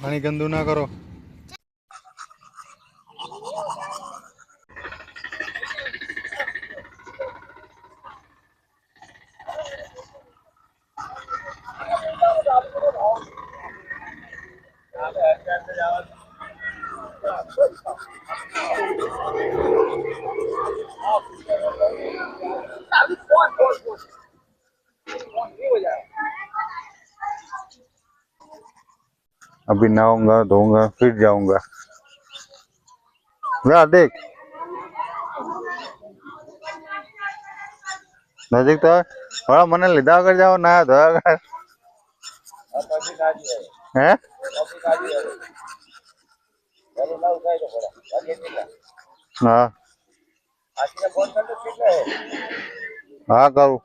पानी गंदू ना करो। अभी नहाऊंगा धोऊंगा फिर जाऊंगा। देख नजीक तो थोड़ा मन लीधा कर जाओ नहा धोया कर हैं। हाँ हाँ करूँ।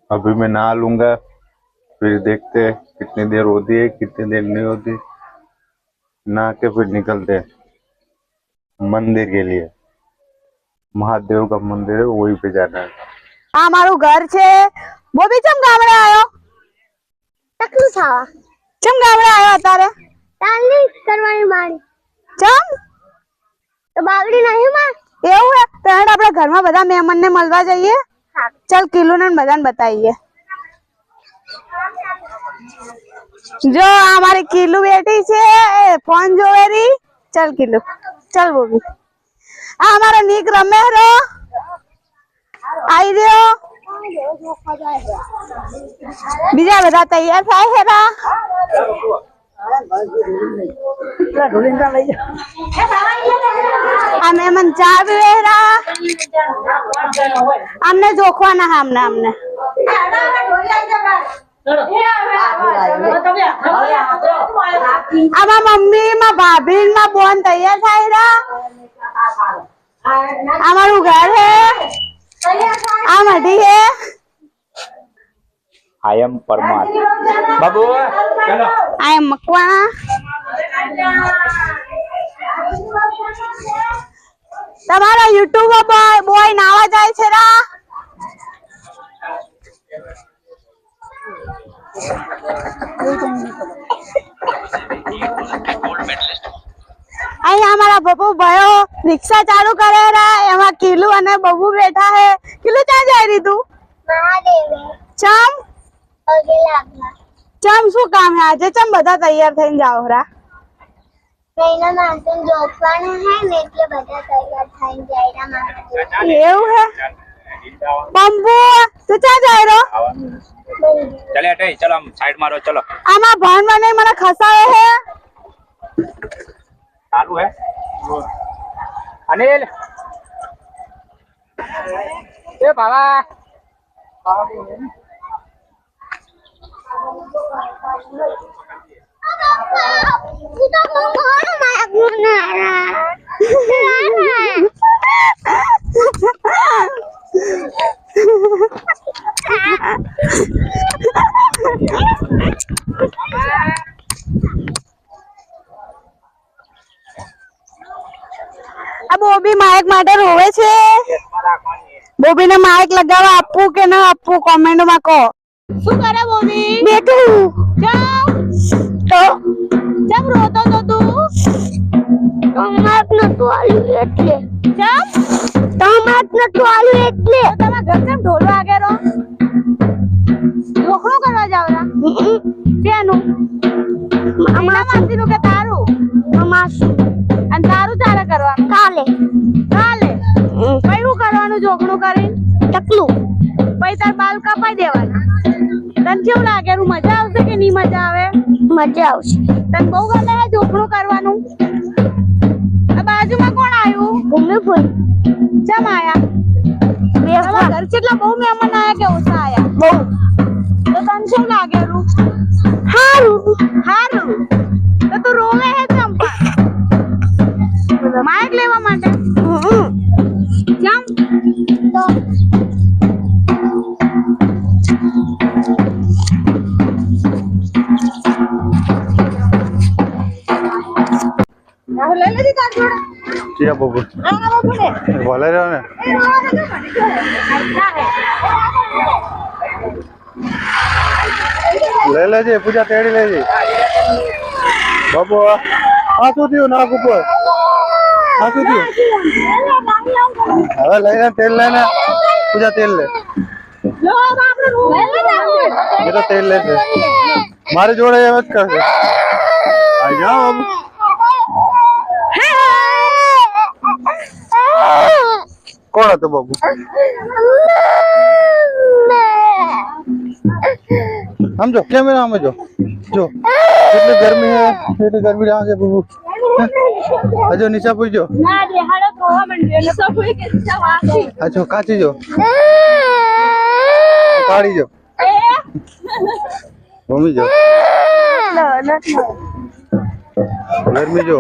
अभी मैं नहा लूंगा फिर देखते हैं कितनी देर होती है कितनी देर नहीं होती। नहा के फिर निकलते हैं मंदिर के लिए। महादेव का मंदिर है वहीं पे जाना है। हमारू घर छे वो भी चम गामड़े आयो तकलू था चम गामड़े आयो अतारे ताली करवानी मारी चम तो बागड़ी नहीं मार એવું है तो हेड अपने घर में બધા મહેમાન ને મળવા જઈએ। चल किलो ने बधान बताइए। जो हमारी किलो बेटी छे फोन जोवेरी चल किलो चल वो भी हमारा नीक रमे रो आई रियो बीजा बधा तैयार थाय हेरा हमें मन चा पीवेरा हमने जोखवाना है हमने अब मम्मी मा भाभी मा बोन तैयार थाय रा हमारू घर है आ मडी है। I am परमार बाबू चलो I am मकवाना તમારા YouTube બોય નાવા જાય છે રા અહીં हमारा बबू भयो रिक्शा चालू करे रा एमा किलू अने बबू बैठा है। किलू क्या जाय री तू महादेव चम ओके लागला चम શું કામ है આજે ચમ બધા તૈયાર થઈને જાવ રા કઈના માનસન જોખવાના હે ને એટલે બધા તૈયાર થઈને જાયરા માં એવું હે बम्बू तू क्या जाय रो चले हटे चलो हम साइड मारो चलो आमा भान माने મને ખસાવે હે चालू है अनिल ए बाबा अब बोबी माइक માટે રોવે છે। બોબી ને માઇક લગાવવા આપવું કે ના આપવું કોમેન્ટ માં કહો। શું કરે બોબી બેઠું જાવ તો જમ રોતો તો તું ટમાટ નતું આલ્યું એટલે ટમાટ નતું આલ્યું એટલે તમે ઘર કેમ ઢોલ વાગેરો ઢોકળું કરવા જાવરા શેનું માસીનું કે તારું માસી અને તારું ચાલે કરવાનું કાલે કાલે પછી શું કરવાનું જોખણું કરીને ટકલું પછી તાર બાલ કપાઈ દેવાના તને કેવું લાગે મજા આવશે કે નહીં મજા આવે મજા આવશે તને બહુ ગમે છે જોખણું કરવાનું આ બાજુમાં કોણ આવ્યું ભૂમિભાઈ ચમ આયા તમારા ઘર કેટલા બહુ મહેમાન આયા કે ઓછા આયા બહુ તો તને શું લાગે હારું હારું તો તું રોવે હે ચંપા માઇક લેવા માટે કેમ તો રાહુલ લઈ લેજી કાન જોડે क्या बाबू આ બાબુ ને बोले रहो ने ले लेजे पूजा तेड़ी लेजी बाबू आ શું થયું નાક ઉપર આ શું થયું હવે લઈને તેલ લેને પૂજા તેલ લે લો આપણે રૂમ ये तो तेल लेते मारे जोड़े ये मत कर आ जाओ बाबू कौन है तो बाबू हम जो कैमरा में जो कितनी गर्मी है कितनी गर्मी जहाँ के बाबू अजो नीचा पूछ जो ના દેહાડો ધોવા મંડ્યો ને સબ હોય કે જવા अच्छा काची जो काढ़ी जो मम्मी जो गर्मी जो